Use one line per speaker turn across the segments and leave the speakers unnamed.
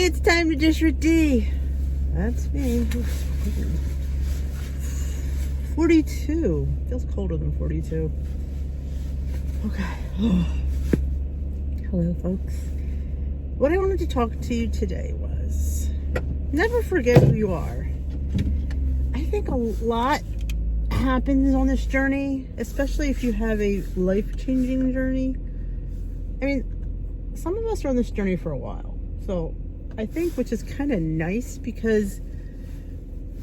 it's time to dish with D. That's me. 42. Feels colder than 42. Okay. Hello, folks. What I wanted to talk to you today was never forget who you are. I think a lot happens on this journey, especially if you have a life-changing journey. I mean, some of us are on this journey for a while. So I think, which is kind of nice because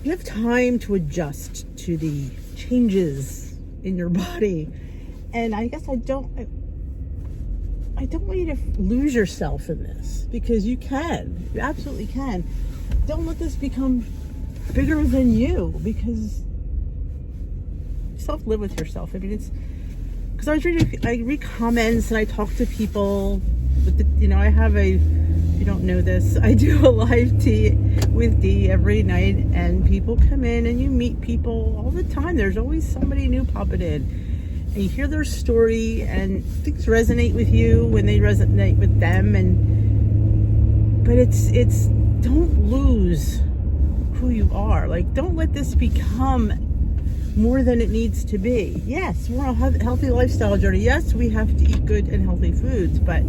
you have time to adjust to the changes in your body. And I guess I don't want you to lose yourself in this, because you can. You absolutely can. Don't let this become bigger than you, because live with yourself. I mean, it's because I read comments and I talk to people. I have if you don't know this, I do a live tea with Dee every night, and people come in and you meet people all the time. There's always somebody new popping in, and you hear their story and things resonate with you when they resonate with them. But it's don't lose who you are. Like, don't let this become more than it needs to be. Yes, we're on a healthy lifestyle journey. Yes, we have to eat good and healthy foods, but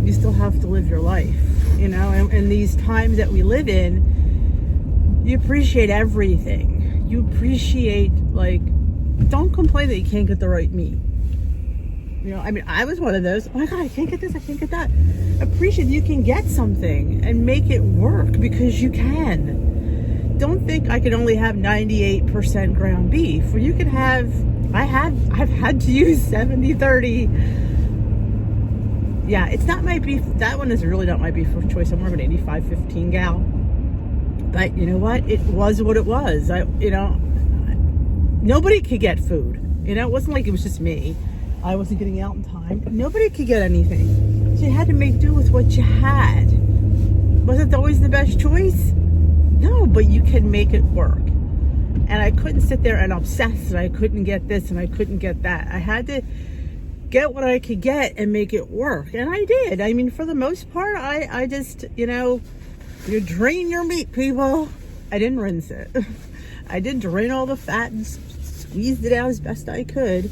you still have to live your life, and these times that we live in, you appreciate everything. You appreciate, don't complain that you can't get the right meat. I was one of those. Oh my God, I can't get this, I can't get that. Appreciate you can get something and make it work, because you can. Don't think I can only have 98% ground beef. Or you can have, I've had to use 70-30. Yeah, it's not my beef. That one is really not my beef of choice. I'm more of an 85-15 gal. But you know what? It was what it was. Nobody could get food. It wasn't like it was just me. I wasn't getting out in time. Nobody could get anything. So you had to make do with what you had. Was it always the best choice? No, but you can make it work. And I couldn't sit there and obsess and I couldn't get this and I couldn't get that. I had to get what I could get and make it work. And I did. I mean, for the most part, I just, you drain your meat, people. I didn't rinse it. I did drain all the fat and squeezed it out as best I could.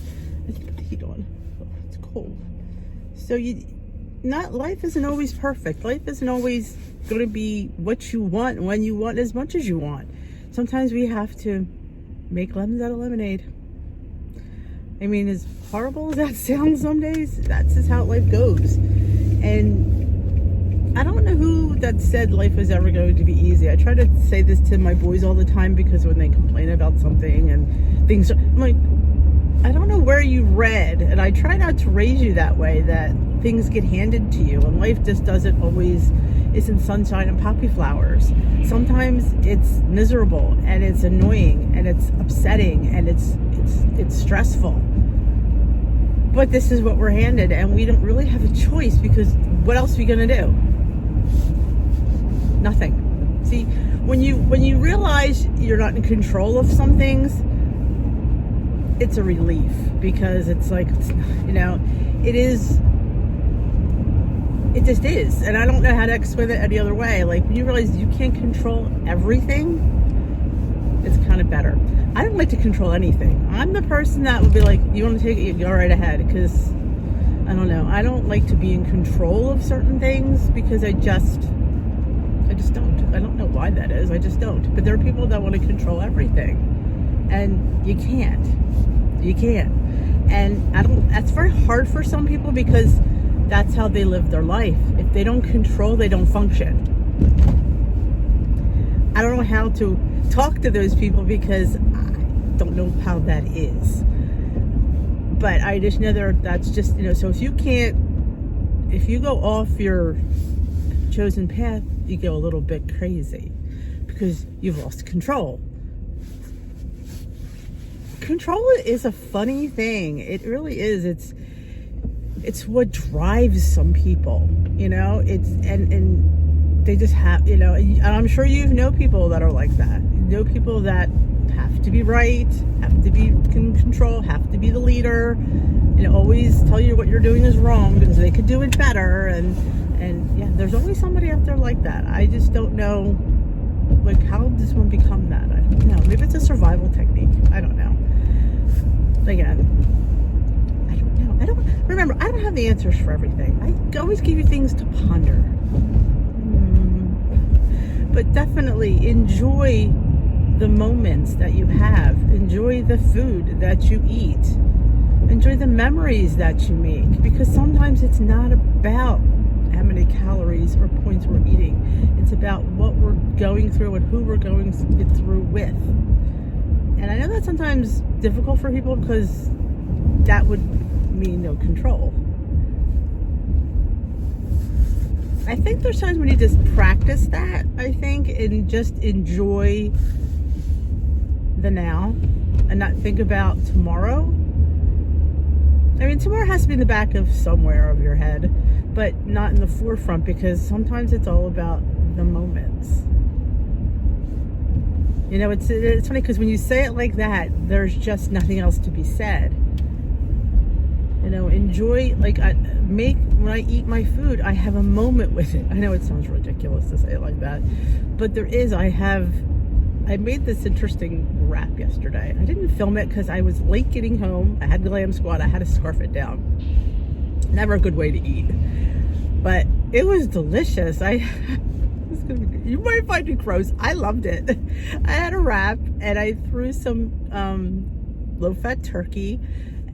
I put the heat on. Oh, it's cold. So life isn't always perfect. Life isn't always going to be what you want, when you want, as much as you want. Sometimes we have to make lemons out of lemonade. I mean, as horrible as that sounds some days, that's just how life goes. And I don't know who that said life is ever going to be easy. I try to say this to my boys all the time, because when they complain about something and things, I'm like, I don't know where you read, and I try not to raise you that way, that things get handed to you, and life just doesn't always isn't sunshine and poppy flowers. Sometimes it's miserable and it's annoying and it's upsetting and it's stressful. But this is what we're handed, and we don't really have a choice, because what else are we gonna do? Nothing. See, when you realize you're not in control of some things, it's a relief, because it's like, it just is. And I don't know how to explain it any other way. Like, when you realize you can't control everything, it's kind of better. I don't like to control anything. I'm the person that would be like, you want to take it, you go right ahead, because I don't know. I don't like to be in control of certain things, because I just don't. I don't know why that is. I just don't. But there are people that want to control everything, and you can't. You can't. And that's very hard for some people, because that's how they live their life. If they don't control, they don't function. I don't know how to talk to those people, because I don't know how that is. But I just know that's just, so if you go off your chosen path, you go a little bit crazy, because you've lost control. Control is a funny thing. It really is. It's what drives some people, and they just have, and I'm sure you know people that are like that. You know people that have to be right, have to be in control, have to be the leader, always tell you what you're doing is wrong because they could do it better, and And yeah, there's always somebody out there like that. I just don't know, like, how does one become that? I don't know. Maybe it's a survival technique. I don't know. Again, I don't know. I don't have the answers for everything. I always give you things to ponder. But definitely enjoy the moments that you have. Enjoy the food that you eat. Enjoy the memories that you make. Because sometimes it's not about how many calories or points we're eating. It's about what we're going through and who we're going it through with. And I know that's sometimes difficult for people because that would mean no control. I think there's times when you just practice that, I think, and just enjoy the now and not think about tomorrow. I mean, tomorrow has to be in the back of somewhere of your head, but not in the forefront, because sometimes it's all about the moments. You know, it's funny because when you say it like that, there's just nothing else to be said. You know, enjoy, like, when I eat my food, I have a moment with it. I know it sounds ridiculous to say it like that, but there is. I made this interesting wrap yesterday. I didn't film it because I was late getting home. I had Glam Squad. I had to scarf it down. Never a good way to eat, but it was delicious. You might find it gross. I loved it. I had a wrap and I threw some low-fat turkey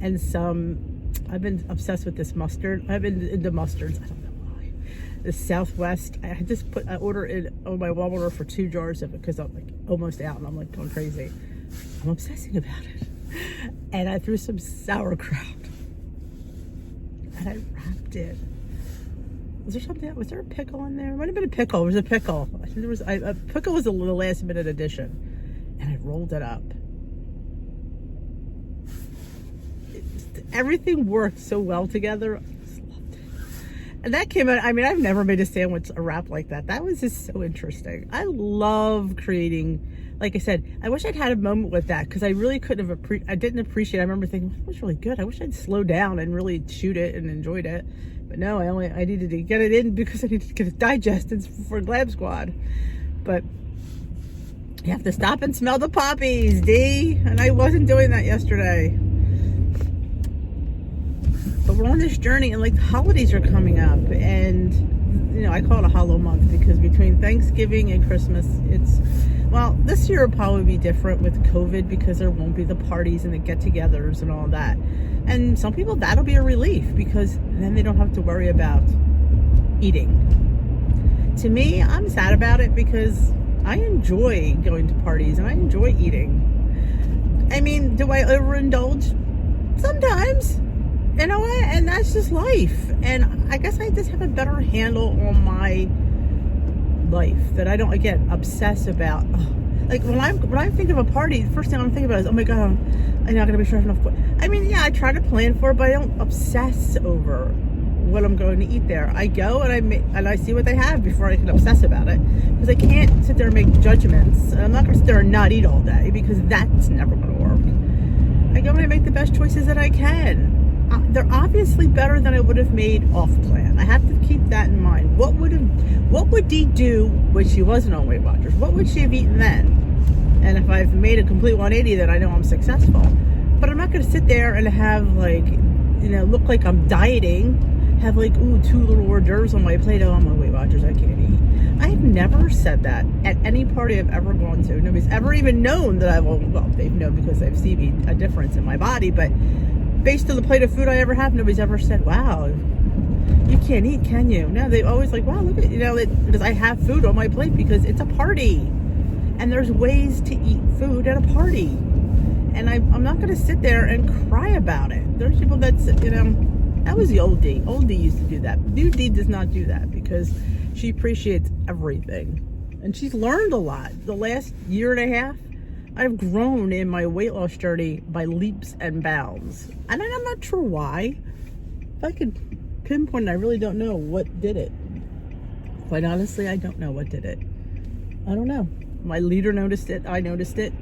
and some. I've been obsessed with this mustard. I've been into mustards. I don't know why. The Southwest. I ordered it on my wall order for 2 jars of it because I'm like almost out and I'm like going crazy. I'm obsessing about it. And I threw some sauerkraut and I wrapped it. Was there a pickle in there? It might have been a pickle. It was a pickle. I think a pickle was a little last minute addition. And I rolled it up. Everything worked so well together. I just loved it. And that came out, I mean, I've never made a wrap like that. That was just so interesting. I love creating, like I said, I wish I'd had a moment with that because I really couldn't have, I didn't appreciate it. I remember thinking, that was really good. I wish I'd slowed down and really shoot it and enjoyed it. But no, I needed to get it in because I needed to get it digested for Glam Squad. But you have to stop and smell the poppies, D. And I wasn't doing that yesterday. But we're on this journey, and like the holidays are coming up, and you know, I call it a hollow month because between Thanksgiving and Christmas, this year will probably be different with COVID because there won't be the parties and the get-togethers and all that. And some people, that'll be a relief because then they don't have to worry about eating. To me, I'm sad about it because I enjoy going to parties and I enjoy eating. I mean, do I overindulge? Sometimes. You know what? And that's just life. And I guess I just have a better handle on my life that I don't, again, obsess about. Like when I think of a party, the first thing I'm thinking about is, oh my God, I'm not going to be sure enough. I mean, yeah, I try to plan for it, but I don't obsess over what I'm going to eat there. I go and I see what they have before I can obsess about it, because I can't sit there and make judgments. And I'm not going to sit there and not eat all day because that's never going to work. I go and I make the best choices that I can. They're obviously better than I would have made off plan. I have to keep that in mind. What would Dee do when she wasn't on Weight Watchers? What would she have eaten then? And if I've made a complete 180, then I know I'm successful. But I'm not going to sit there and have look like I'm dieting, have 2 little hors d'oeuvres on my plate. Oh, I'm on Weight Watchers, I can't eat. I've never said that at any party I've ever gone to. Nobody's ever even known that they've known because they've seen a difference in my body, but based on the plate of food I ever have, nobody's ever said, wow, you can't eat, can you? No, they always like, wow, look at, because I have food on my plate because it's a party. And there's ways to eat food at a party. And I'm not going to sit there and cry about it. There's people that was the old D. Old D used to do that. New D does not do that because she appreciates everything. And she's learned a lot. The last year and a half, I've grown in my weight loss journey by leaps and bounds. And I'm not sure why. If I could pinpoint it, I really don't know what did it. Quite honestly, I don't know what did it. I don't know. My leader noticed it. I noticed it.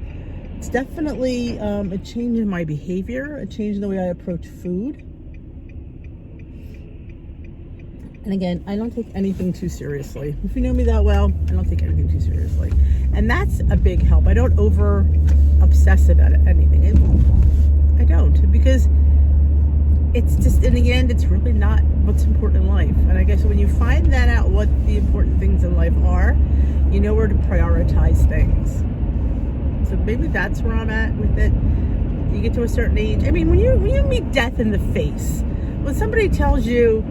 It's definitely a change in my behavior, a change in the way I approach food. And again, I don't take anything too seriously. If you know me that well, I don't take anything too seriously. And that's a big help. I don't over obsess about anything. I don't, because it's just, in the end, it's really not what's important in life. And I guess when you find that out, what the important things in life are, you know where to prioritize things. So maybe that's where I'm at with it. You get to a certain age. I mean, when you meet death in the face, when somebody tells you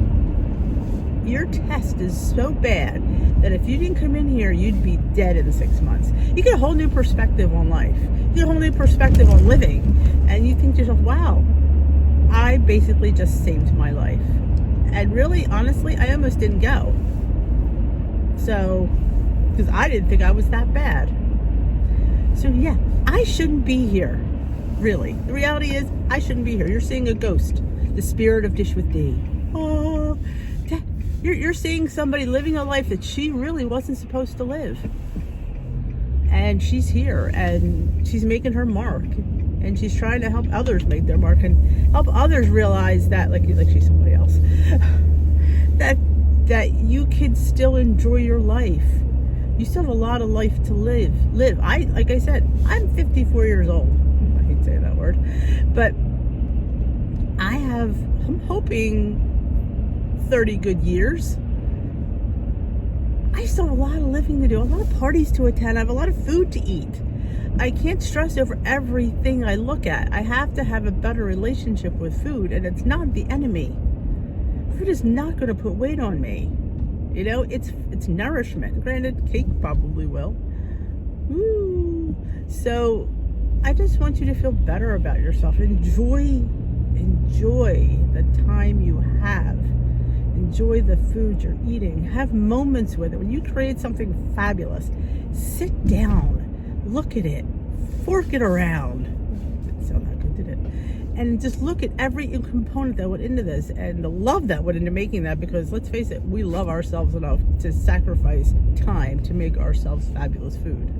your test is so bad that if you didn't come in here, you'd be dead in 6 months. You get a whole new perspective on life. You get a whole new perspective on living. And you think to yourself, wow, I basically just saved my life. And really, honestly, I almost didn't go. So, because I didn't think I was that bad. So yeah, I shouldn't be here. Really. The reality is, I shouldn't be here. You're seeing a ghost. The spirit of Dish with D. Oh, you're seeing somebody living a life that she really wasn't supposed to live. And she's here, and she's making her mark. And she's trying to help others make their mark and help others realize that, like she's somebody else, that you can still enjoy your life. You still have a lot of life to live. Like I said, I'm 54 years old. I hate saying that word. But I'm hoping 30 good years. I still have a lot of living to do, a lot of parties to attend. I have a lot of food to eat. I can't stress over everything I look at. I have to have a better relationship with food, and it's not the enemy. Food is not going to put weight on me. You know, it's nourishment. Granted, cake probably will. Woo. So I just want you to feel better about yourself. Enjoy the time you have. Enjoy the food you're eating. Have moments with it. When you create something fabulous, sit down, look at it, fork it around. Didn't sound that good, did it? And just look at every component that went into this, and the love that went into making that, because let's face it, we love ourselves enough to sacrifice time to make ourselves fabulous food.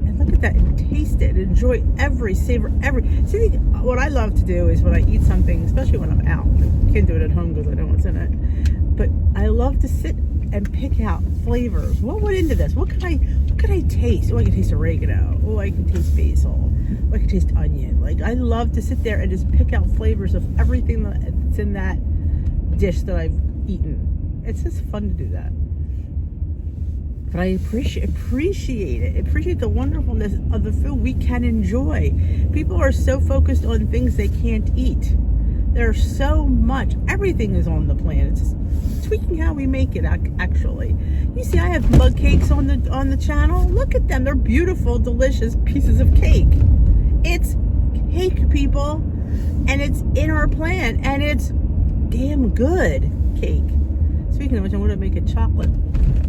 And look at that, and taste it, and enjoy savor every. See, what I love to do is when I eat something, especially when I'm out, I can't do it at home because I know what's in it, but I love to sit and pick out flavors. What went into this? What could I taste? Oh, I can taste oregano. Oh, I can taste basil. Oh, I can taste onion. Like, I love to sit there and just pick out flavors of everything that's in that dish that I've eaten. It's just fun to do that. But I appreciate it. Appreciate the wonderfulness of the food we can enjoy. People are so focused on things they can't eat. There's so much. Everything is on the plan. It's just tweaking how we make it, actually. You see, I have mug cakes on the channel. Look at them. They're beautiful, delicious pieces of cake. It's cake, people. And it's in our plan. And it's damn good cake. Speaking of which, I'm going to make a chocolate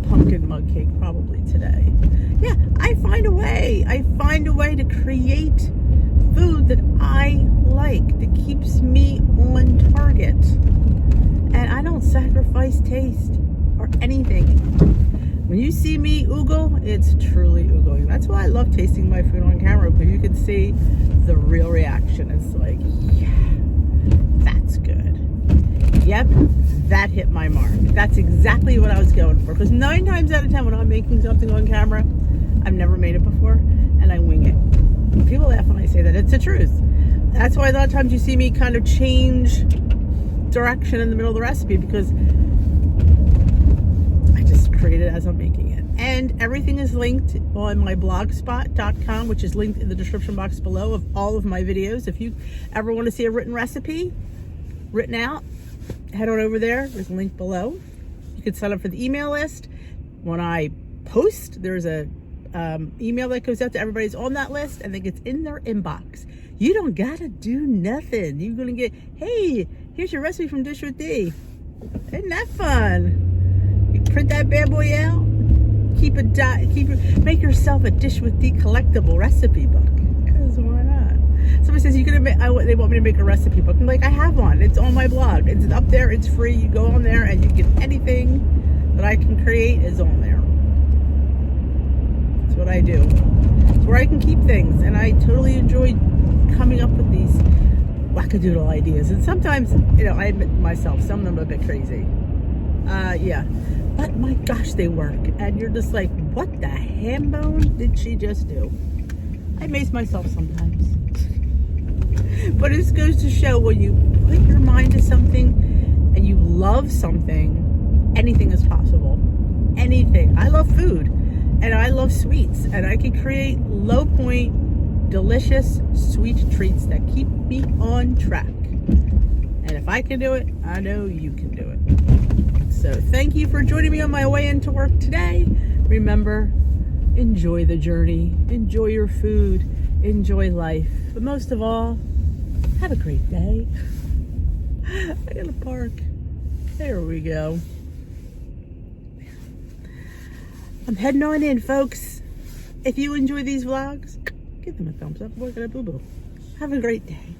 pumpkin mug cake probably today. Yeah, I find a way. I find a way to create food that I like, that keeps me on target. And I don't sacrifice taste or anything. When you see me oogle, it's truly oogling. That's why I love tasting my food on camera, because you can see the real reaction. It's like, yeah, that's good. Yep, that hit my mark. That's exactly what I was going for. Because 9 times out of 10 when I'm making something on camera, I've never made it before, and I wing it. People laugh when I say that. It's the truth. That's why a lot of times you see me kind of change direction in the middle of the recipe, because I just create it as I'm making it. And everything is linked on my blogspot.com, which is linked in the description box below of all of my videos. If you ever want to see a written recipe written out, head on over there. There's a link below. You can sign up for the email list. When I post, there's a email that goes out to everybody's on that list, and it gets in their inbox. You don't gotta do nothing. You're gonna get, hey, here's your recipe from Dish with D. Isn't that fun? You print that bad boy out. Make yourself a Dish with D collectible recipe book. Because why not? Somebody says, they want me to make a recipe book. I'm like, I have one. It's on my blog. It's up there. It's free. You go on there and you get anything that I can create is on there. That's what I do. It's where I can keep things. And I totally enjoy coming up with these wackadoodle ideas. And sometimes, I admit myself, some of them are a bit crazy. Yeah. But my gosh, they work. And you're just like, what the ham bone did she just do? I amaze myself sometimes. But it goes to show when you put your mind to something and you love something, anything is possible. Anything. I love food and I love sweets, and I can create low point, delicious sweet treats that keep me on track. And if I can do it, I know you can do it. So thank you for joining me on my way into work today. Remember, enjoy the journey, enjoy your food, enjoy life. But most of all, have a great day. I gotta park. There we go. I'm heading on in, folks. If you enjoy these vlogs, give them a thumbs up. We're gonna boo-boo. Have a great day.